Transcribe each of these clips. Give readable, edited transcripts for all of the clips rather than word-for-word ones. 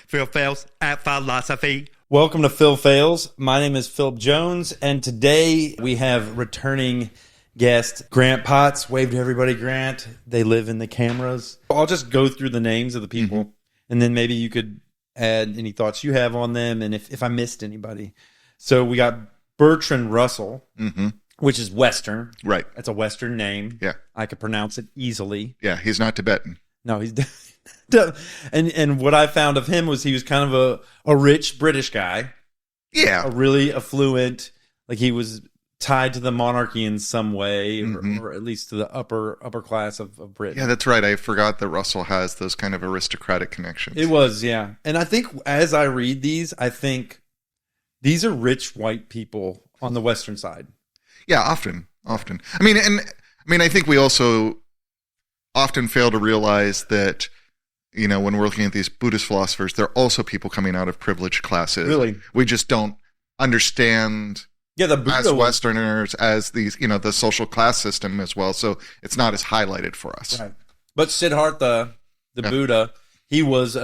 Phil Phails at Philosophy. Welcome to Phil Phails. My name is Phillip Jones, and today we have returning guest Grant Potts. Wave to everybody, Grant. They live in the cameras. I'll just go through the names of the people, and then maybe you could add any thoughts you have on them, and if I missed anybody. So we got Bertrand Russell, which is Western. Right. That's a Western name. Yeah. I could pronounce it easily. Yeah, he's not Tibetan. No, he's... And what I found of him was he was kind of a rich British guy. Yeah. A really affluent, like he was tied to the monarchy in some way, or at least to the upper class of Britain. Yeah, that's right. I forgot that Russell has those kind of aristocratic connections. It was, yeah. And I think as I read these, I think these are rich white people on the Western side. Yeah, often. I mean, I think we also often fail to realize that, you know, when we're looking at these Buddhist philosophers, they're also people coming out of privileged classes. Really? We just don't understand the Buddha as Westerners as these, you know, the social class system as well. So it's not as highlighted for us. Right. But Siddhartha, the Buddha, he was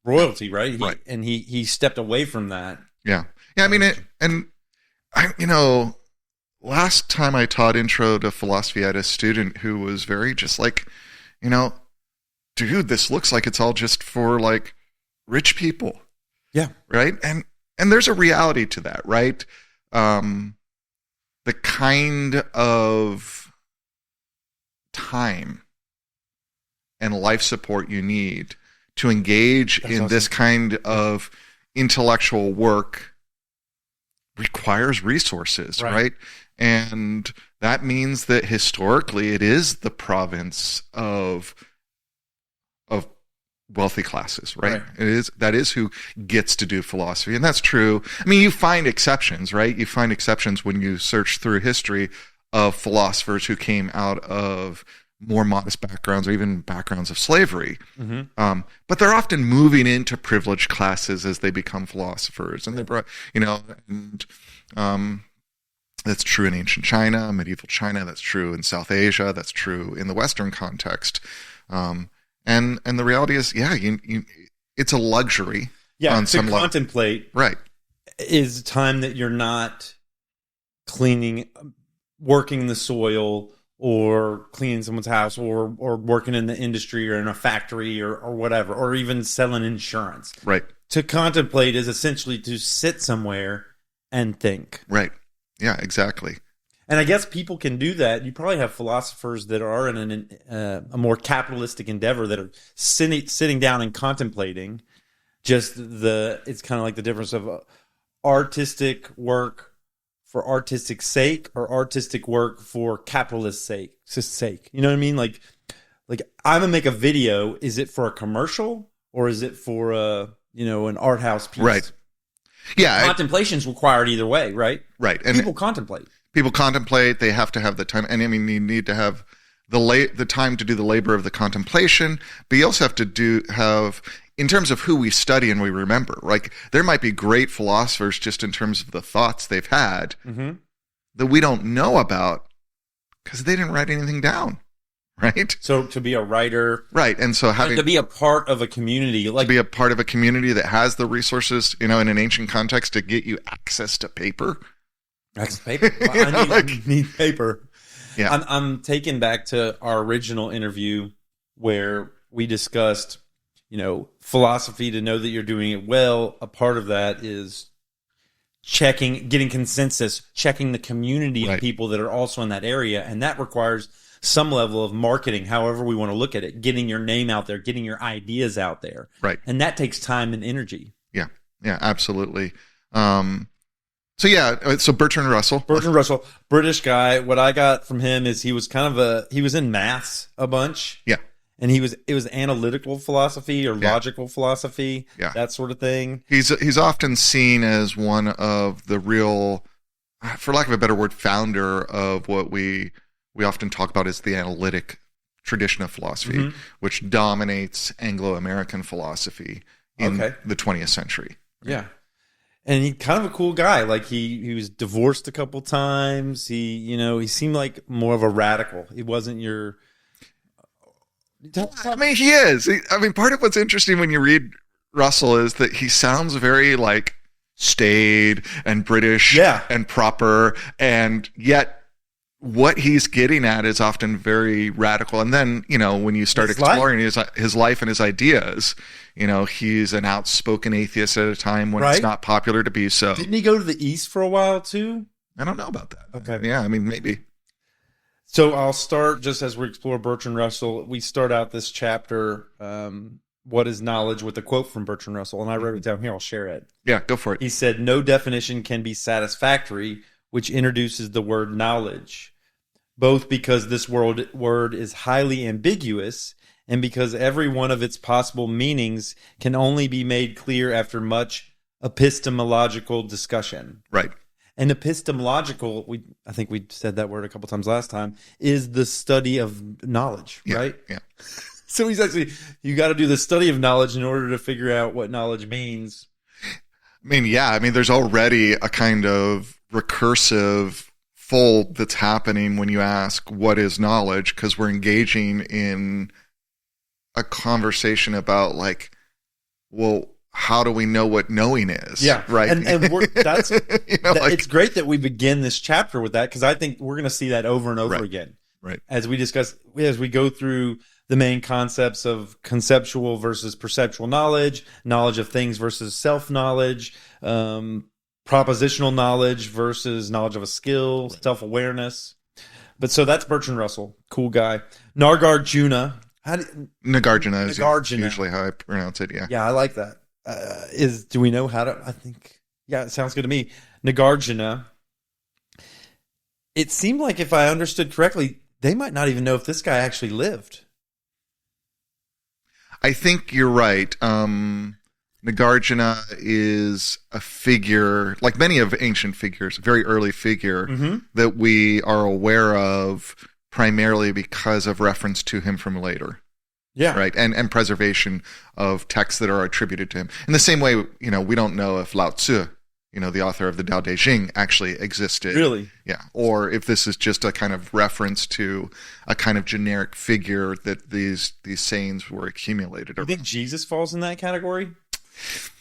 royalty, right? Right. And he stepped away from that. Yeah. Yeah, I mean, you know, last time I taught intro to philosophy, I had a student who was very just like, you know, dude, this looks like it's all just for like rich people. Yeah. Right. And there's a reality to that, right? The kind of time and life support you need to engage in this kind of intellectual work requires resources, right? And that means that historically it is the province of wealthy classes, right? That is who gets to do philosophy. And that's true. I mean, you find exceptions, right? You find exceptions when you search through history of philosophers who came out of more modest backgrounds or even backgrounds of slavery. But they're often moving into privileged classes as they become philosophers. And they brought, you know, and that's true in ancient China, medieval China. That's true in South Asia. That's true in the Western context. And the reality is, it's a luxury. Yeah, on some level. Contemplate Right. is time that you're not working the soil or cleaning someone's house or working in the industry or in a factory or whatever, or even selling insurance. Right. To contemplate is essentially to sit somewhere and think. Right. Yeah, exactly. And I guess people can do that. You probably have philosophers that are in a more capitalistic endeavor that are sitting down and contemplating. It's kind of like the difference of artistic work for artistic sake or artistic work for capitalist sake. You know what I mean? Like I'm gonna make a video. Is it for a commercial or is it for an art house piece? Right. Yeah. Contemplation's required either way, right? Right. And people contemplate. People contemplate. They have to have the time, and I mean, you need to have the time to do the labor of the contemplation. But you also have to have, in terms of who we study and we remember. Like there might be great philosophers just in terms of the thoughts they've had that we don't know about because they didn't write anything down, right? So to be a writer, right, and so to be a part of a community, to be a part of a community that has the resources, you know, in an ancient context, to get you access to paper. Paper. Well, I need paper. Yeah. I'm taken back to our original interview where we discussed, you know, philosophy to know that you're doing it well. A part of that is getting consensus, checking the community of people that are also in that area. And that requires some level of marketing, however we want to look at it, getting your name out there, getting your ideas out there. Right. And that takes time and energy. Yeah. Yeah, absolutely. So Bertrand Russell, British guy. What I got from him is he was in maths a bunch. Yeah. And it was analytical philosophy or logical philosophy, that sort of thing. He's often seen as one of the real, for lack of a better word, founder of what we often talk about as the analytic tradition of philosophy, which dominates Anglo-American philosophy in the 20th century. Yeah. And he's kind of a cool guy. Like he was divorced a couple times. He seemed like more of a radical. He wasn't your. I mean, he is. I mean, part of what's interesting when you read Russell is that he sounds very like staid and British and proper, and yet what he's getting at is often very radical. And then, when you start exploring his life and his ideas, he's an outspoken atheist at a time when it's not popular to be so. Didn't he go to the East for a while too? I don't know about that. Okay. Yeah, I mean, maybe. So I'll start, just as we explore Bertrand Russell, we start out this chapter, What is Knowledge, with a quote from Bertrand Russell, and I wrote it down here. I'll share it. Yeah, go for it. He said, "No definition can be satisfactory which introduces the word knowledge, both because this word is highly ambiguous and because every one of its possible meanings can only be made clear after much epistemological discussion." Right. And epistemological, I think we said that word a couple times last time, is the study of knowledge, right? Yeah. So he's actually, you got to do the study of knowledge in order to figure out what knowledge means. I mean, there's already a kind of recursive fold that's happening when you ask what is knowledge, because we're engaging in a conversation about like, well, how do we know what knowing is? Yeah, right. And that's it's great that we begin this chapter with that, because I think we're going to see that over and over again. Right. As we discuss, as we go through the main concepts of conceptual versus perceptual knowledge, knowledge of things versus self-knowledge, propositional knowledge versus knowledge of a skill, self-awareness. But so that's Bertrand Russell, cool guy. Nagarjuna. Nagarjuna is usually how I pronounce it. Yeah. Yeah, I like that. Do we know how to? I think. Yeah, it sounds good to me. Nagarjuna. It seemed like, if I understood correctly, they might not even know if this guy actually lived. I think you're right. Nagarjuna is a figure, like many of ancient figures, a very early figure that we are aware of primarily because of reference to him from later. Yeah. Right. And preservation of texts that are attributed to him. In the same way, we don't know if Lao Tzu, the author of the Tao Te Ching, actually existed. Really? Yeah. Or if this is just a kind of reference to a kind of generic figure that these sayings were accumulated around. You think Jesus falls in that category?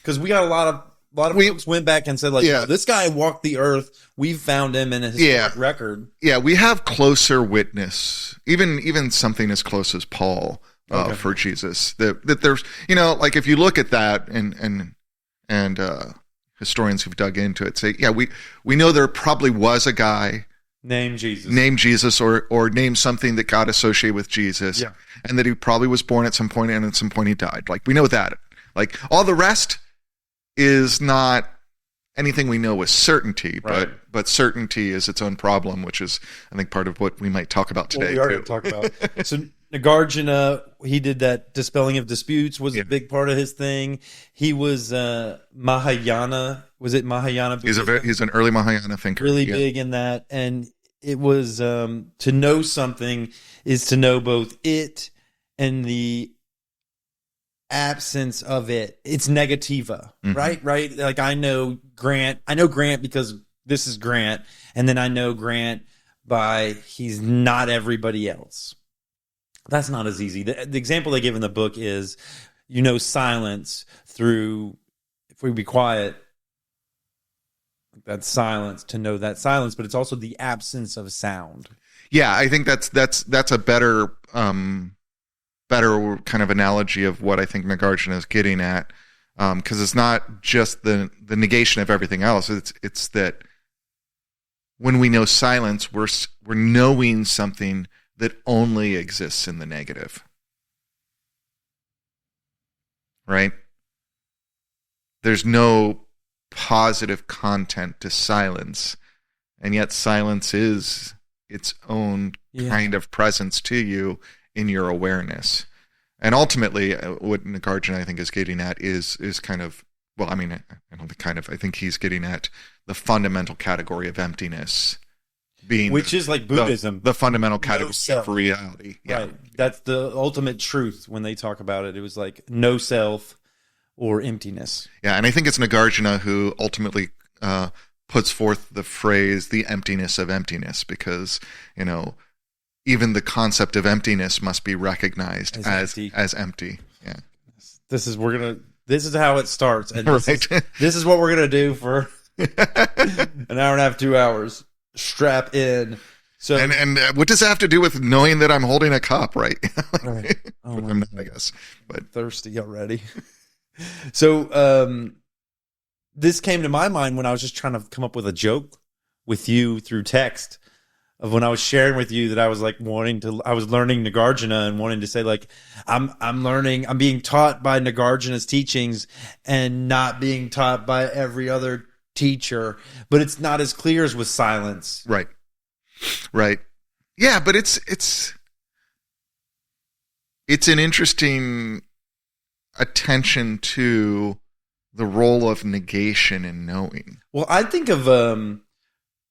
Because we got a lot of folks went back and said, like, oh, this guy walked the earth. We've found him in a historic record. Yeah, we have closer witness, even something as close as Paul. For Jesus, that there's, like if you look at that and historians who've dug into it say, we know there probably was a guy named Jesus or named something that got associated with Jesus, and that he probably was born at some point and at some point he died. Like we know that. Like all the rest is not anything we know with certainty, but certainty is its own problem, which is I think part of what we might talk about today. We are going to talk about. So Nagarjuna, he did that dispelling of disputes, was a big part of his thing. He was Mahayana. Was it Mahayana? He's an early Mahayana thinker. Really big in that. And it was to know something is to know both it and the absence of it. It's negativa, right? Right? Like I know Grant because this is Grant. And then I know Grant by he's not everybody else. That's not as easy. The example they give in the book is, silence through, if we be quiet, that's silence, to know that silence, but it's also the absence of sound. Yeah, I think that's a better kind of analogy of what I think Nagarjuna is getting at, because it's not just the negation of everything else. It's that when we know silence, we're knowing something that only exists in the negative. Right? There's no positive content to silence, and yet silence is its own kind of presence to you in your awareness. And ultimately, what Nagarjuna, I think, is getting at is kind of, well, I mean, I don't think kind of, I think he's getting at the fundamental category of emptiness. Which is like Buddhism. The fundamental category of reality. Yeah. Right. That's the ultimate truth when they talk about it. It was like no self or emptiness. Yeah, and I think it's Nagarjuna who ultimately puts forth the phrase, the emptiness of emptiness, because, even the concept of emptiness must be recognized as empty. Yeah. This is, we're going to This is how it starts. And Right. this is what we're going to do for an hour and a half, 2 hours. Strap in. So And what does that have to do with knowing that I'm holding a cup, right? Right. Oh my I'm not, I guess. But thirsty already. So this came to my mind when I was just trying to come up with a joke with you through text of when I was sharing with you that I was like I was learning Nagarjuna and wanting to say like, I'm being taught by Nagarjuna's teachings and not being taught by every other teacher, but it's not as clear as with silence. Right. Yeah, but it's an interesting attention to the role of negation in knowing. Well, I think of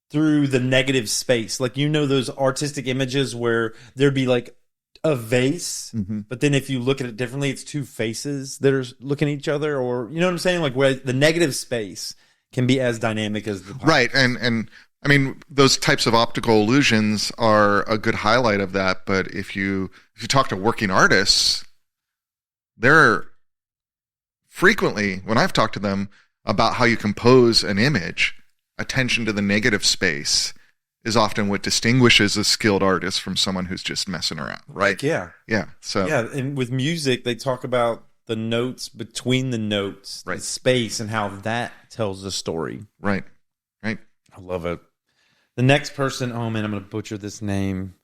through the negative space, like those artistic images where there'd be like a vase, but then if you look at it differently, it's two faces that are looking at each other, or you know what I'm saying, like where the negative space can be as dynamic as the positive. Right, and I mean those types of optical illusions are a good highlight of that. But if you talk to working artists, they're frequently, when I've talked to them about how you compose an image, attention to the negative space is often what distinguishes a skilled artist from someone who's just messing around, right? Yeah. So and with music, they talk about the notes between the notes, right, the space, and how that tells the story. Right. I love it. The next person, oh man, I'm going to butcher this name.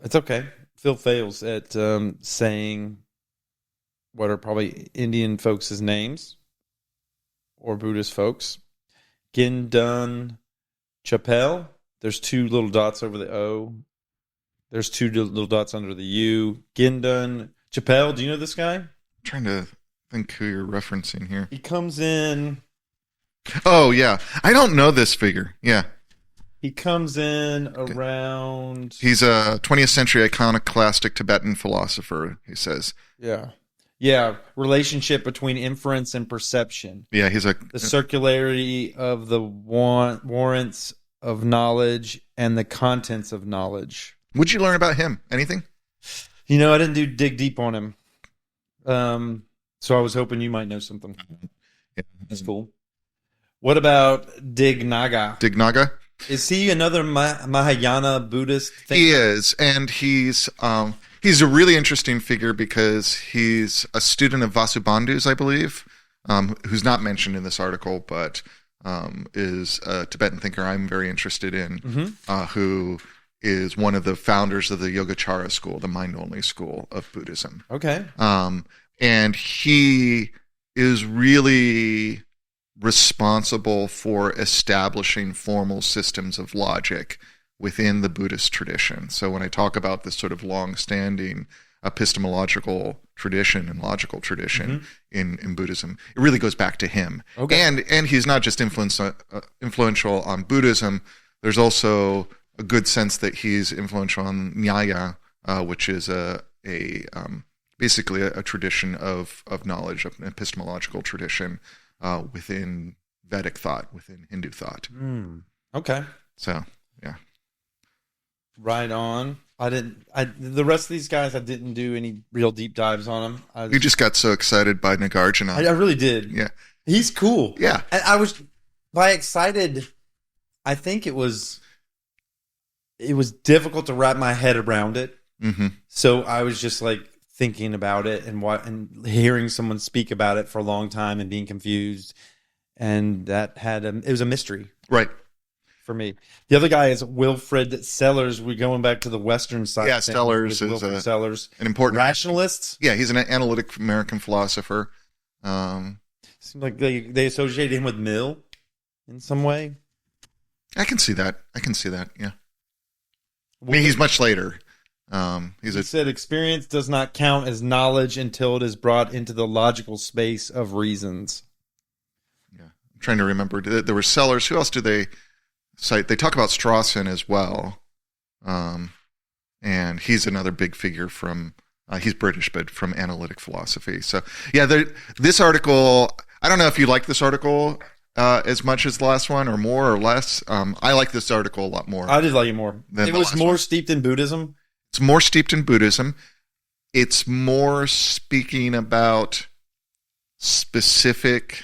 It's okay. Phil Phails at saying what are probably Indian folks' names or Buddhist folks. Gindan Chapel. There's two little dots over the O. There's two little dots under the U. Gindan Chapel. Do you know this guy? I'm trying to think who you're referencing here. He comes in. Oh, yeah. I don't know this figure. Yeah. He comes in around... He's a 20th century iconoclastic Tibetan philosopher, he says. Yeah, relationship between inference and perception. Yeah, the circularity of the warrants of knowledge and the contents of knowledge. What'd you learn about him? Anything? I didn't dig deep on him. So I was hoping you might know something. Yeah. That's cool. What about Dignaga? Is he another Mahayana Buddhist thinker? He is, and he's a really interesting figure because he's a student of Vasubandhu's, I believe, who's not mentioned in this article, but is a Tibetan thinker I'm very interested in, who is one of the founders of the Yogacara school, the mind-only school of Buddhism. Okay. And he is really responsible for establishing formal systems of logic within the Buddhist tradition. So when I talk about this sort of long-standing epistemological tradition and logical tradition in Buddhism, it really goes back to him. Okay. And he's not just influential on Buddhism. There's also a good sense that he's influential on Nyaya, which is basically a tradition of knowledge, of an epistemological tradition within Vedic thought, within Hindu thought. Okay. So, yeah. Right on. The rest of these guys, I didn't do any real deep dives on them. You just got so excited by Nagarjuna. I really did. Yeah. He's cool. Yeah. And I was, by excited, I think it was difficult to wrap my head around it. So I was just like thinking about it and hearing someone speak about it for a long time and being confused. And that it was a mystery. Right. For me. The other guy is Wilfrid Sellers. We're going back to the Western side. Yeah, Sellers is Sellers. An important rationalist. Yeah, he's an analytic American philosopher. Seems like they associate him with Mill in some way. I can see that. Yeah. I mean, he's much later. He said experience does not count as knowledge until it is brought into the logical space of reasons. Yeah, I'm trying to remember. There were Sellers. Who else do they cite? They talk about Strawson as well, and he's another big figure from. He's British, but from analytic philosophy. So, yeah, this article. I don't know if you like this article as much as the last one, or more or less. I like this article a lot more. I did like it more. It was more steeped in Buddhism. It's more steeped in Buddhism. It's more speaking about specific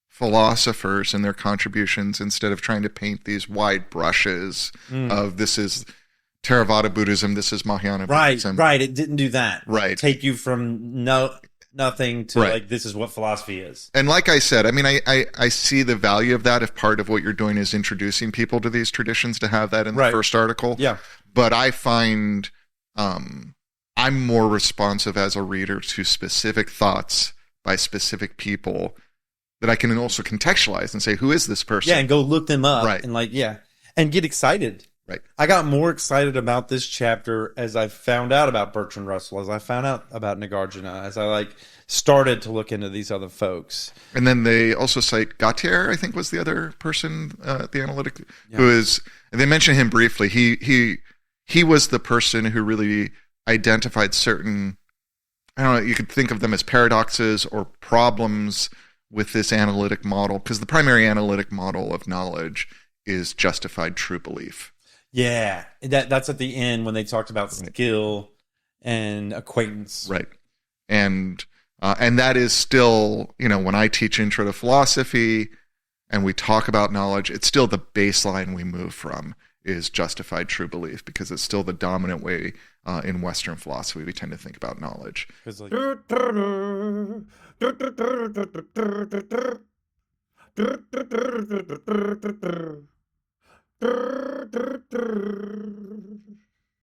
philosophers and their contributions instead of trying to paint these wide brushes of this is Theravada Buddhism, this is Mahayana Buddhism. Right. It didn't do that. Right. Take you from nothing to like, this is what philosophy is. And like I said, I mean, I see the value of that if part of what you're doing is introducing people to these traditions, to have that in the first article. Yeah. But I find I'm more responsive as a reader to specific thoughts by specific people that I can also contextualize and say, who is this person? Yeah, and go look them up. Right. And and get excited. Right. I got more excited about this chapter as I found out about Bertrand Russell, as I found out about Nagarjuna, as I started to look into these other folks. And then they also cite Gautier, I think was the other person, the analytic, who is, and they mention him briefly. He was the person who really identified certain, I don't know, you could think of them as paradoxes or problems with this analytic model, because the primary analytic model of knowledge is justified true belief. Yeah, that's at the end when they talked about skill and acquaintance. Right. And that is still, when I teach intro to philosophy and we talk about knowledge, it's still the baseline we move from is justified true belief, because it's still the dominant way in Western philosophy we tend to think about knowledge.